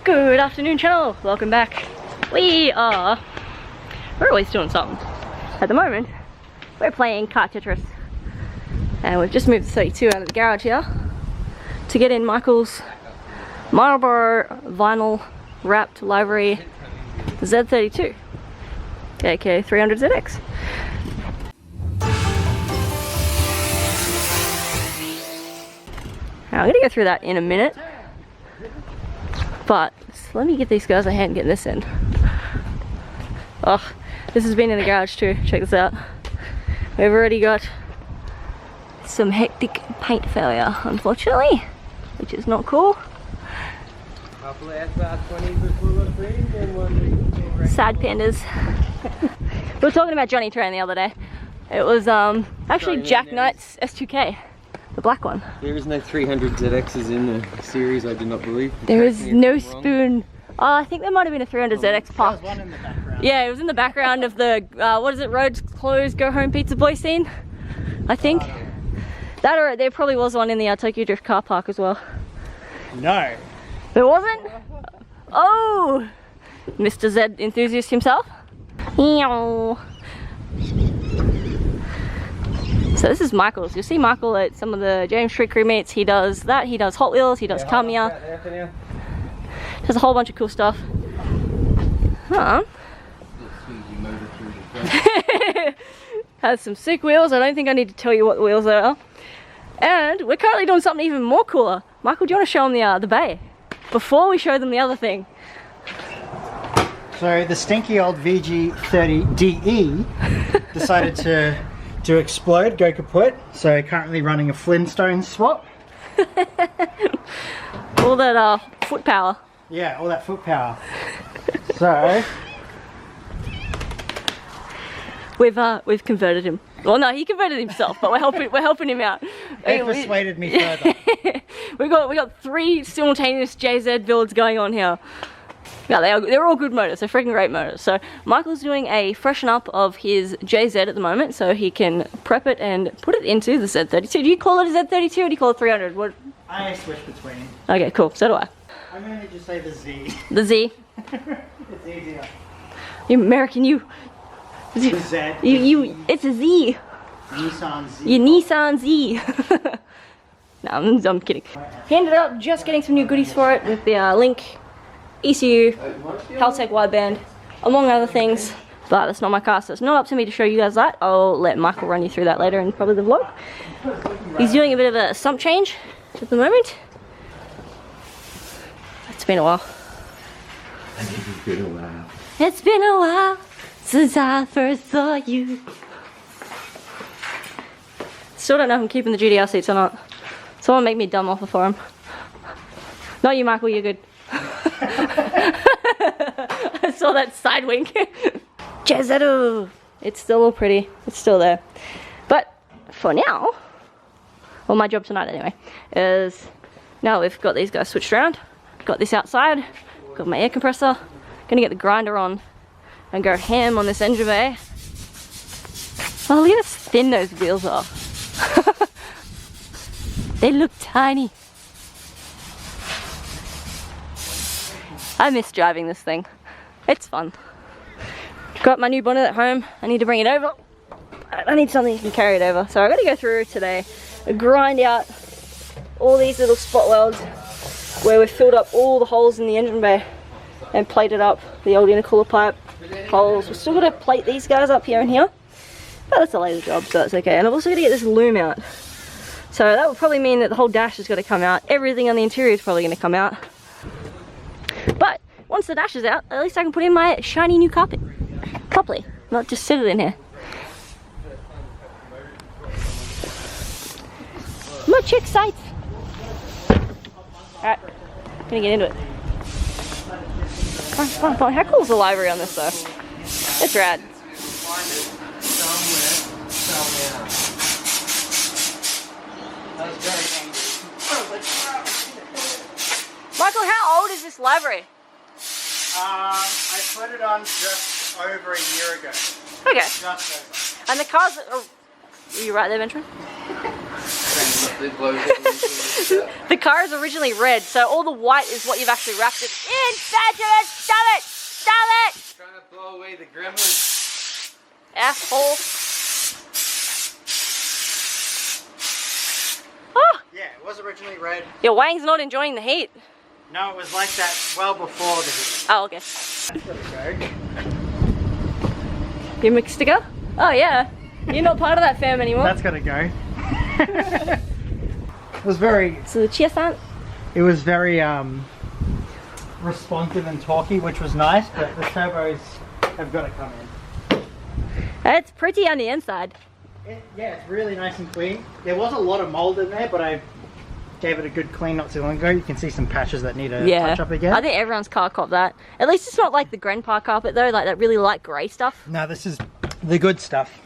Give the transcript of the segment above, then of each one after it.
Good afternoon, channel. Welcome back. We're always doing something. At the moment, we're playing Car Tetris. And we've just moved the 32 out of the garage here to get in Michael's Marlboro vinyl wrapped livery Z32, aka 300ZX. Now, I'm gonna go through that in a minute, but let me get these guys a hand getting this in. Oh, this has been in the garage too. Check this out. We've already got some hectic paint failure, unfortunately, which is not cool. Sad pandas. We were talking about Johnny Train the other day. It was actually Jack Knight's S2K, the black one. There is no 300ZXs in the series, I do not believe. There is no spoon. Oh, I think there might have been a 300ZX parked. There was one in the background. Yeah, it was in the background of the, what is it, roads closed, go home pizza boy scene, I think. That, or there probably was one in the Tokyo Drift car park as well. No. There wasn't? Oh! Mr. Z enthusiast himself. So this is Michael's. You'll see Michael at some of the James Street crew meets. He does that, he does Hot Wheels, he does Tamiya. Does a whole bunch of cool stuff. Huh? Has some sick wheels. I don't think I need to tell you what the wheels are. And we're currently doing something even more cooler. Michael, do you want to show them the bay? Before we show them the other thing. So the stinky old VG30DE decided to explode, go kaput. So currently running a Flintstone swap. All that foot power. Yeah, all that foot power. So we've converted him. Well, no, he converted himself, but we're helping him out. They persuaded me further. we got 3 simultaneous JZ builds going on here. Yeah, they're all good motors. They're freaking great motors. So Michael's doing a freshen up of his JZ at the moment, so he can prep it and put it into the Z32. Do you call it a Z32 or do you call it 300? What? I switch between. Okay, cool. So do I. I'm going to just say the Z. The Z. It's easier. You American, you. The Z. It's a Z. Nissan Z. Your Nissan Z. No, I'm kidding. He ended up just getting some new goodies for it with the Link, ECU, Haltech wideband, among other things. But that's not my car, so it's not up to me to show you guys that. I'll let Michael run you through that later in probably the vlog. He's doing a bit of a sump change at the moment. It's been a while. It's been a while. It's been a while since I first saw you. Still don't know if I'm keeping the GDR seats or not. Someone make me a dumb offer for him. Not you, Michael, you're good. I saw that side wink. Jezzedo! It's still all pretty. It's still there. But for now, well, my job tonight anyway, is now we've got these guys switched around. Got this outside. Got my air compressor. Gonna get the grinder on and go ham on this engine bay. Oh, look at how thin those wheels are. They look tiny. I miss driving this thing. It's fun. Got my new bonnet at home. I need to bring it over. I need something that can carry it over. So I gotta go through today, grind out all these little spot welds where we've filled up all the holes in the engine bay and plated up the old intercooler pipe holes. We're still gonna plate these guys up here and here, but that's a later job, so that's okay. And I've also got to get this loom out. So that would probably mean that the whole dash has got to come out. Everything on the interior is probably going to come out. But once the dash is out, at least I can put in my shiny new carpet properly, not just sit it in here. My chick sights. Alright, gonna get into it. Fun. How cool is the library on this though? It's rad. Michael, how old is this library? I put it on just over a year ago. Okay. Just over. And the cars are... Were you right there, Benjamin? The car is originally red, so all the white is what you've actually wrapped it in. Benjamin, stop it! Stop it! Trying to blow away the gremlins. Asshole. Oh, Yeah, it was originally red. your Wang's not enjoying the heat. No, it was like that well before the heat. Oh, okay. There we go. Your mix sticker? Oh yeah. You're not part of that fam anymore. That's gotta go. It was very, So the TOYOSAN. it was very responsive and talky, which was nice, but the turbos have got to come in. It's pretty on the inside. Yeah, it's really nice and clean. There was a lot of mold in there, but I gave it a good clean not too long ago. You can see some patches that need a touch up again. I think everyone's car copped that. At least it's not like the grandpa carpet though, like that really light grey stuff. No, this is the good stuff.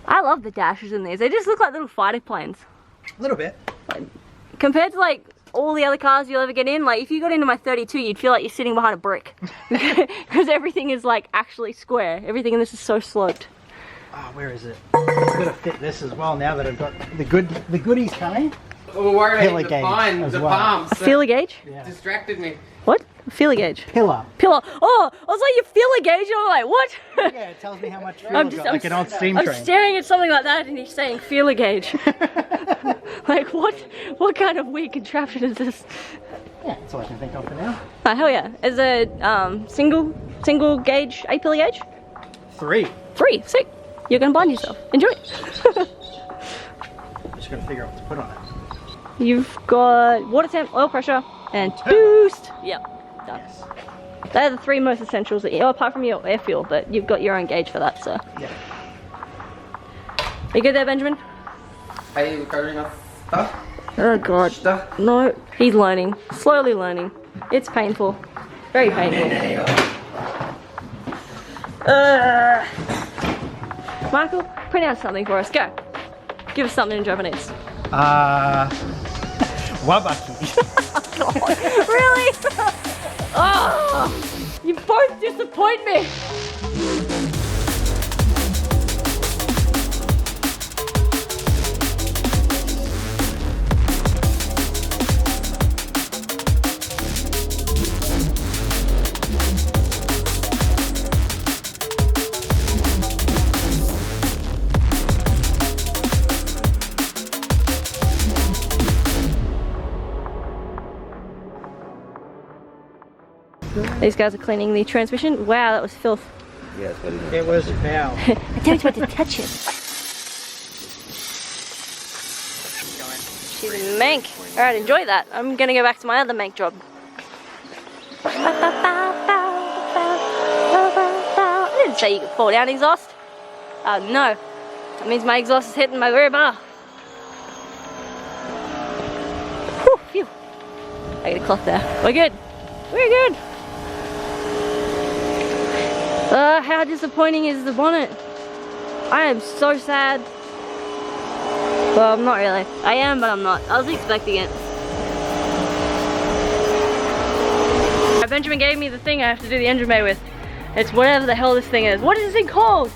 I love the dashes in these. They just look like little fighter planes. A little bit. Compared to like all the other cars you'll ever get in, like if you got into my 32, you'd feel like you're sitting behind a brick. Because everything is like actually square. Everything in this is so sloped. Oh, where is it? I've got to fit this as well now that I've got the goodies coming. Oh, why are Pillar the gauge pine, as the well. palms? A feeler gauge? Yeah. Distracted me. What? A feeler gauge? Pillar. Pillar. Oh, I was like, your feeler gauge? And I'm like, what? Yeah, it tells me how much fuel I've got, like an old steam I'm train. staring at something like that and he's saying feeler gauge. Like what kind of weird contraption is this? Yeah, that's all I can think of for now. Oh, hell yeah. Is a single gauge, 8 pillar gauge? 3. 3, sick. You're gonna blind yourself. Enjoy. Just gotta figure out what to put on it. You've got water temp, oil pressure, and boost. Yep, done. Yes. They're the 3 most essentials, apart from your air fuel, but you've got your own gauge for that, so. Yeah. Are you good there, Benjamin? Are you recovering off stuff? Oh god. Stuff? No, he's learning. Slowly learning. It's painful. Very painful. Michael, pronounce something for us. Go. Give us something in Japanese. Wabaki. Really? Oh, you both disappoint me. These guys are cleaning the transmission. Wow, that was filth. Yeah, it's what it is. It was foul. I don't want to touch it. She's a mank. Alright, enjoy that. I'm gonna go back to my other mank job. I didn't say you could fall down exhaust. No. That means my exhaust is hitting my rear bar. Whew, phew. I get a clock there. We're good. We're good. How disappointing is the bonnet? I am so sad. Well, I'm not really. I am, but I'm not. I was expecting it. Benjamin gave me the thing I have to do the engine bay with. It's whatever the hell this thing is. What is this thing called?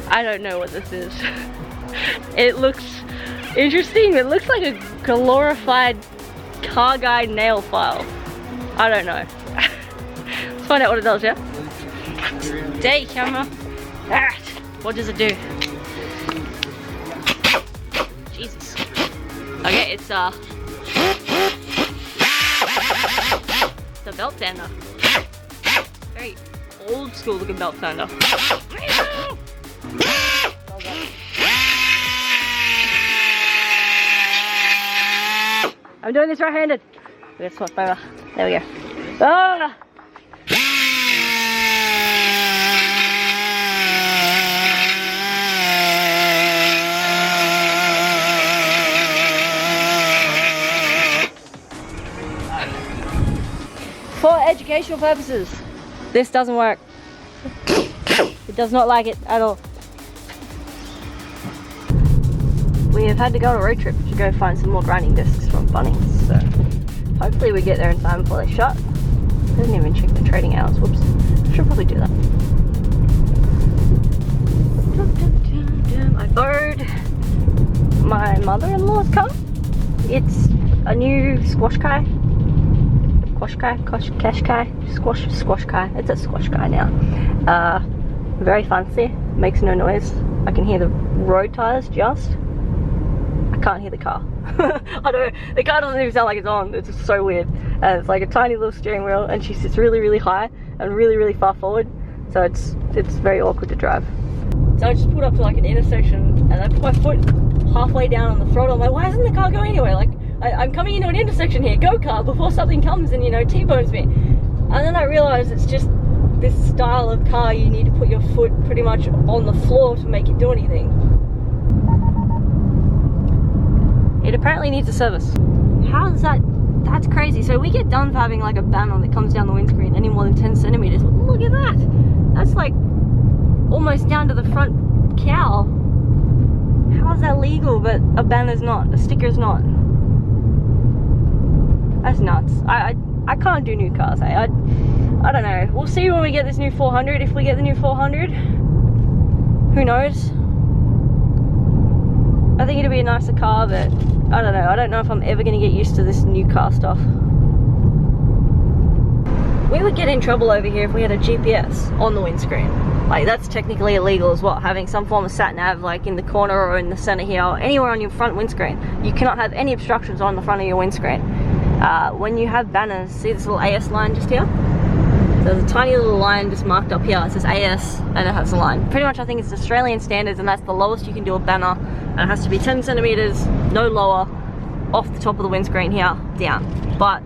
I don't know what this is. It looks interesting. It looks like a glorified car guide nail file. I don't know. Let's find out what it does, yeah? Day camera. Alright. What does it do? Jesus. Okay, it's a belt sander. Very old school looking belt sander. I'm doing this right-handed. We gotta swap over. There we go. Ah! For educational purposes, this doesn't work. It does not like it at all. We have had to go on a road trip to go find some more grinding discs from Bunnings, so hopefully we get there in time before they shut. I didn't even check the trading hours, whoops. Should probably do that. I borrowed my mother-in-law's car. It's a new squash car. Squash car? Squash car. It's a squash car now. Very fancy, makes no noise. I can hear the road tires just. I can't hear the car. I don't know, the car doesn't even sound like it's on. It's just so weird. And it's like a tiny little steering wheel, and she sits really, really high and really, really far forward. So it's very awkward to drive. So I just pulled up to like an intersection, and I put my foot halfway down on the throttle. I'm like, why isn't the car going anywhere? Like, I'm coming into an intersection here, go car, before something comes and, you know, T-bones me. And then I realized it's just this style of car, you need to put your foot pretty much on the floor to make it do anything. It apparently needs a service. How is that? That's crazy. So we get done with having like a banner that comes down the windscreen any more than 10 centimeters. Look at that. That's like almost down to the front cowl. How is that legal, but a banner's not, a sticker's not? That's nuts. I can't do new cars. I don't know. We'll see when we get this new 400. If we get the new 400, who knows? I think it'll be a nicer car, but I don't know. I don't know if I'm ever going to get used to this new car stuff. We would get in trouble over here if we had a GPS on the windscreen. Like, that's technically illegal as well. Having some form of sat-nav, like in the corner or in the center here, or anywhere on your front windscreen. You cannot have any obstructions on the front of your windscreen. When you have banners, see this little AS line just here? There's a tiny little line just marked up here. It says AS and it has a line. Pretty much I think it's Australian standards, and that's the lowest you can do a banner. And it has to be 10 centimeters, no lower, off the top of the windscreen here, down. But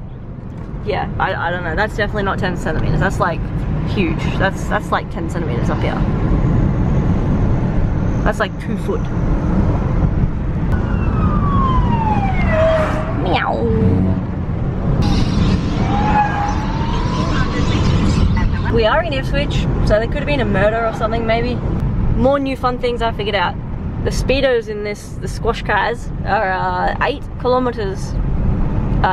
yeah, I don't know. That's definitely not 10 centimeters. That's like huge. That's like 10 centimeters up here. That's like 2 foot. Meow. We are in Ipswich, so there could have been a murder or something maybe. More new fun things I figured out. The speedos in the squash cars are 8 kilometers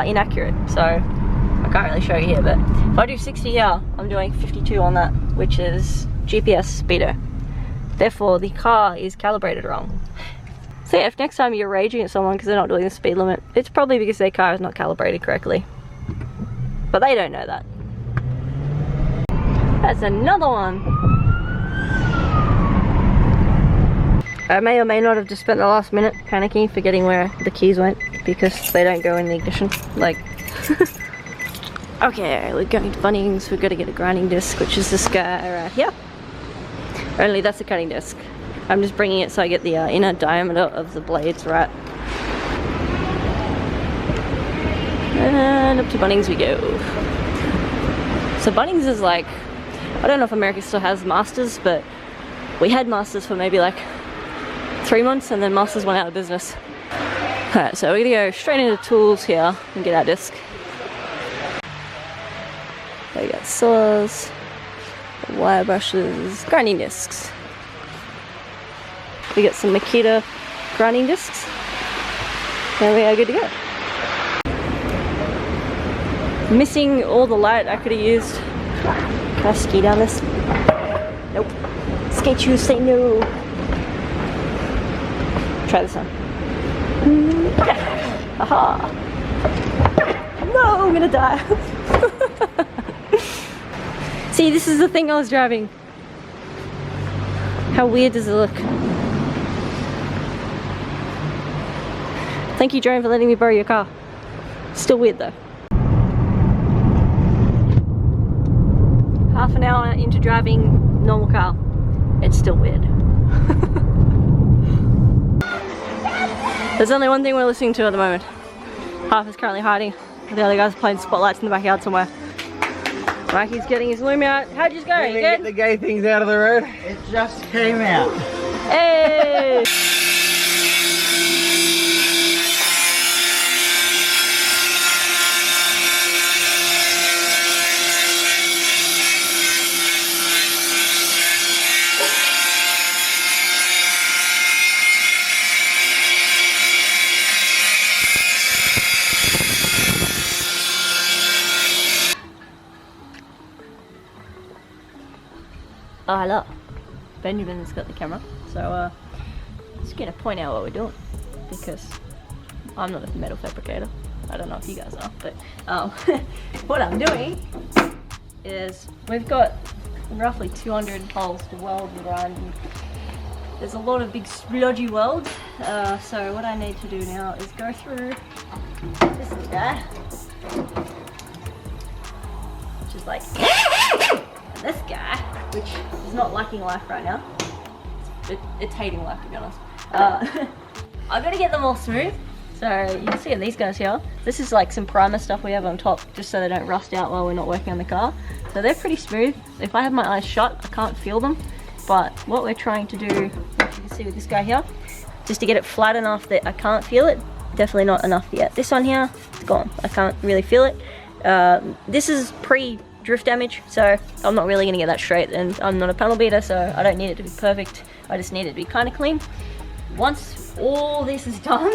inaccurate, so I can't really show you here, but if I do 60 here, I'm doing 52 on that, which is GPS speedo. Therefore, the car is calibrated wrong. So yeah, if next time you're raging at someone because they're not doing the speed limit, it's probably because their car is not calibrated correctly. But they don't know that. That's another one. I may or may not have just spent the last minute panicking, forgetting where the keys went because they don't go in the ignition. Like, okay, we're going to Bunnings. We've got to get a grinding disc, which is this guy right here. Only that's a cutting disc. I'm just bringing it so I get the inner diameter of the blades right. And up to Bunnings we go. So Bunnings is like, I don't know if America still has Masters, but we had Masters for maybe like 3 months, and then Masters went out of business. Alright, so we're gonna go straight into tools here and get our disc. So we got saws, wire brushes, grinding discs. We got some Makita grinding discs, and we are good to go. Missing all the light I could have used. Can I ski down this? Nope. Skate shoes say no. Try this one. Aha! No, I'm gonna die. See, this is the thing I was driving. How weird does it look? Thank you, drone, for letting me borrow your car. Still weird though. Half an hour into driving normal car, it's still weird. There's only one thing we're listening to at the moment. Half is currently hiding. The other guy's playing spotlights in the backyard somewhere. Mikey's getting his loom out. How'd you go? You good? Get the gay things out of the road. It just came out. Hey! Oh, hello. Benjamin's got the camera, so just gonna point out what we're doing. because I'm not a metal fabricator. I don't know if you guys are, but what I'm doing is we've got roughly 200 holes to weld and grind. And there's a lot of big splodgy welds, so what I need to do now is go through this guy, which is like, and this guy, which is not liking life right now. It's hating life, to be honest. I've got to get them all smooth. So you can see these guys here. This is like some primer stuff we have on top just so they don't rust out while we're not working on the car. So they're pretty smooth. If I have my eyes shut, I can't feel them. But what we're trying to do, you can see with this guy here, just to get it flat enough that I can't feel it. Definitely not enough yet. This one here, it's gone. I can't really feel it. This is pre-drift damage, so I'm not really gonna get that straight, and I'm not a panel beater, so I don't need it to be perfect. I just need it to be kind of clean. Once all this is done,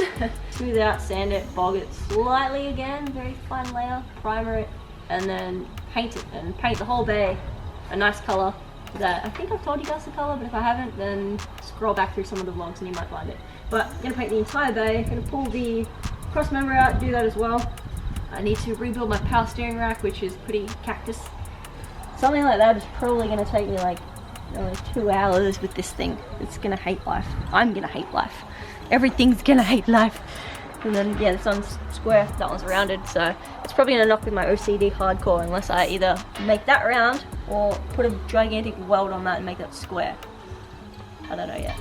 smooth it out, sand it, bog it slightly again, very fine layer, primer it, and then paint it, and paint the whole bay a nice color that I think I've told you guys the color, but if I haven't, then scroll back through some of the vlogs and you might find it. But I'm gonna paint the entire bay. I'm gonna pull the cross member out, do that as well. I need to rebuild my power steering rack, which is pretty cactus. Something like that is probably gonna take me like only 2 hours with this thing. It's gonna hate life. I'm gonna hate life. Everything's gonna hate life. And then yeah, this one's square, that one's rounded, so it's probably gonna knock with my OCD hardcore unless I either make that round or put a gigantic weld on that and make that square. I don't know yet.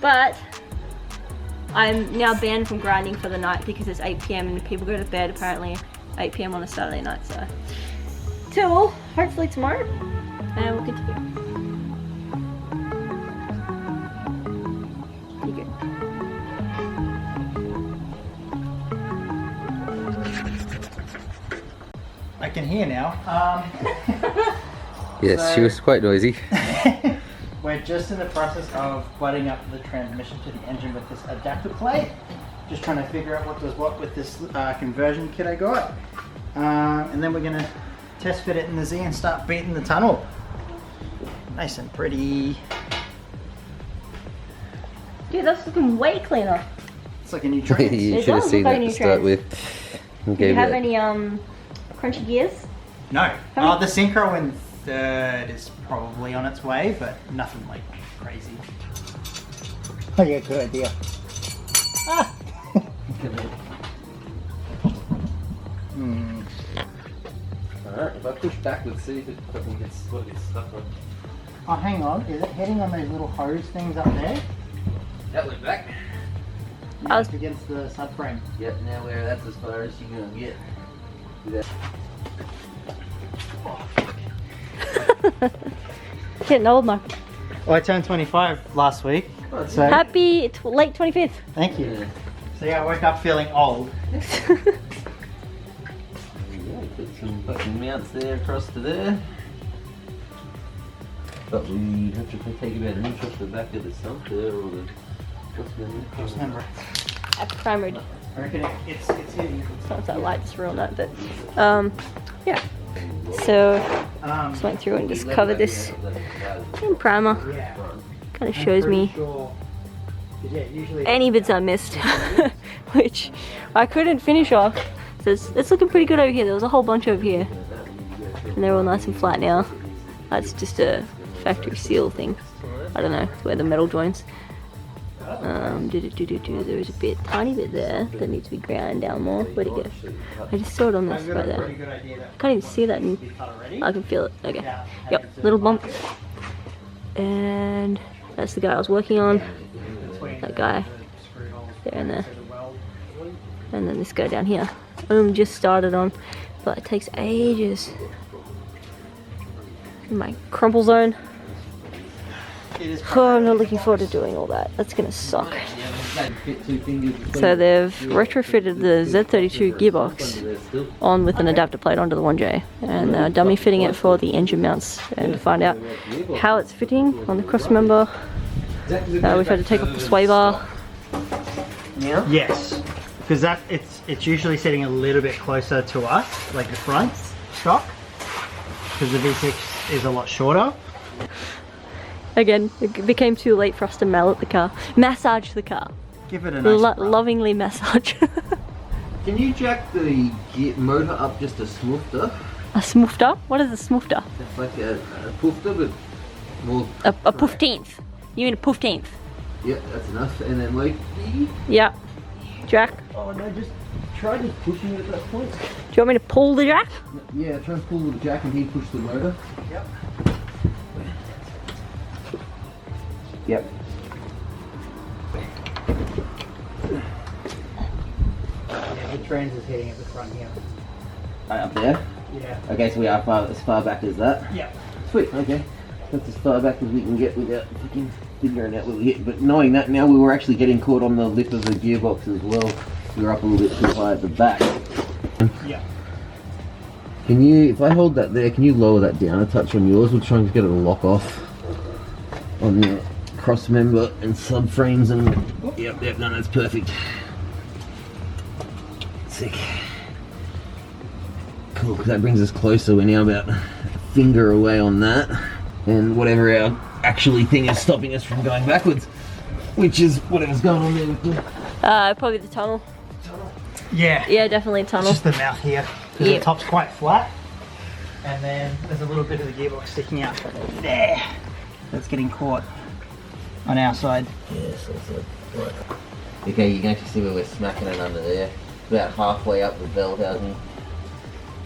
But I'm now banned from grinding for the night because it's 8 PM and people go to bed apparently 8 PM on a Saturday night, so till hopefully tomorrow, and we'll continue. I can hear now. Yes, so she was quite noisy. We're just in the process of butting up the transmission to the engine with this adapter plate. Just trying to figure out what does what with this conversion kit I got. And then we're going to test fit it in the Z and start beating the tunnel. Nice and pretty. Dude, that's looking way cleaner. It's like a new train. You should have seen that to start with. Do you have any crunchy gears? No. Oh, the synchro in third is probably on its way, but nothing like crazy. Oh yeah, good idea. Ah! Alright, if I push backwards, see if it fucking gets stuck on. Oh, hang on. Is it heading on those little hose things up there? That went back. No, it's against the subframe. Yep, now that's as far as you're gonna get. Getting old, Mark. Well, I turned 25 last week. So Happy late 25th. Thank you. Yeah. So yeah, I woke up feeling old. Put some fucking mounts there across to there. But we have to take about an inch off the back of the stump there, or the Cross member. I primered. I reckon it's hitting. Sometimes that light's real night, but yeah. So just went through and just covered this in primer. Yeah. Kind of shows me any bits I missed, which I couldn't finish off. So it's looking pretty good over here. There was a whole bunch over here, and they're all nice and flat now. That's just a factory seal thing. I don't know where the metal joins. There is a tiny bit there that needs to be ground down more. Where'd it go? I just saw it on this right there. Can't even see that. I can feel it. Okay. Yep, little bump. And that's the guy I was working on. That guy there and there. And then this guy down here. Just started on, but it takes ages. In my crumple zone. Oh, I'm not looking forward to doing all that. That's gonna suck. So they've retrofitted the Z32 gearbox on with an adapter plate onto the 1J, and they're dummy fitting it for the engine mounts. And to find out how it's fitting on the cross member, we've had to take off the sway bar. Yeah. Yes, because it's usually sitting a little bit closer to us, like the front shock, because the V6 is a lot shorter. Again, it became too late for us to massage the car. Give it a nice rub. Lovingly massage. Can you jack the motor up just a smoother? A smoofter? What is a smoofter? It's like a poofter, but more. A poofteenth. You mean a poofteenth? Yeah, that's enough. And then like. Yeah. Jack. Oh no, just try just pushing it at that point. Do you want me to pull the jack? Yeah, try and pull the jack and he push the motor. Yep. Yep. Yeah, the trans is heading at the front here. Right up there. Yeah. Okay, so we are as far back as that. Yep. Sweet. Okay, that's as far back as we can get without fucking figuring out where we hit. But knowing that now, we were actually getting caught on the lip of the gearbox as well. We were up a little bit too high at the back. Yeah. Can you, if I hold that there, can you lower that down a touch on yours? We'll try and get it to lock off on the cross member and subframes and. Yep, no, that's perfect. Sick. Cool, because that brings us closer. We're now about a finger away on that. And whatever our actually thing is stopping us from going backwards, which is whatever's going on there with the Probably the tunnel. Yeah. Yeah, definitely tunnel. It's just the mouth here. Because Yep. the top's quite flat. And then there's a little bit of the gearbox sticking out there. That's getting caught on our side. Yes, right. Okay, you can actually see where we're smacking it under there. About halfway up the belt housing.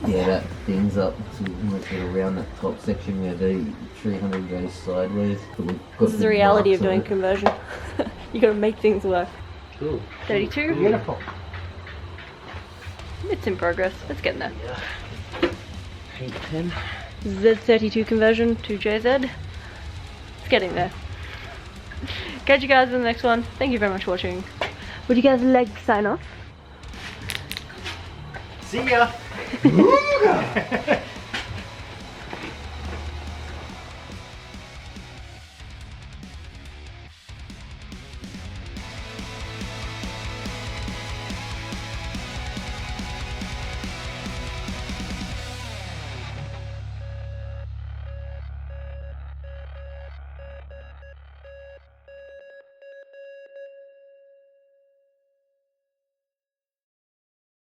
Yeah, that thing's up, so we can almost get around that top section where the 300 goes sideways. But we've got This is the reality of marks on doing it. conversion. You gotta make things work. Cool. 32. Beautiful. It's in progress. It's getting there. 810. Z32 conversion to JZ. It's getting there. Catch you guys in the next one. Thank you very much for watching. Would you guys like to sign off? See ya.